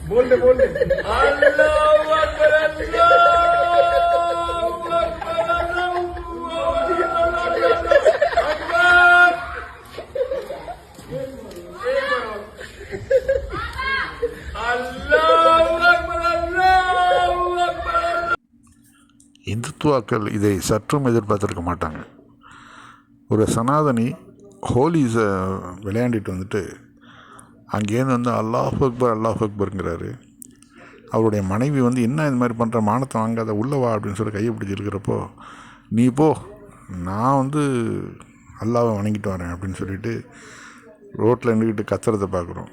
बोल दे अल्लाहू अकबर இந்துத்துவாக்கள் இதை சற்றும் எதிர்பார்த்துருக்க மாட்டாங்க. ஒரு சனாதனி ஹோலிஸை விளையாண்டிட்டு வந்துட்டு அங்கேருந்து வந்து அல்லாஹ் அக்பருங்கிறாரு. அவருடைய மனைவி வந்து என்ன இது மாதிரி பண்ணுற, மானத்தை வாங்காத, உள்ளவா அப்படின்னு சொல்லி கையை பிடிச்சிருக்கிறப்போ, நீ போ, நான் வந்து அல்லாவை வணங்கிட்டு வரேன் அப்படின்னு சொல்லிட்டு ரோட்டில் நின்றுக்கிட்டு கத்துறதை பார்க்குறோம்.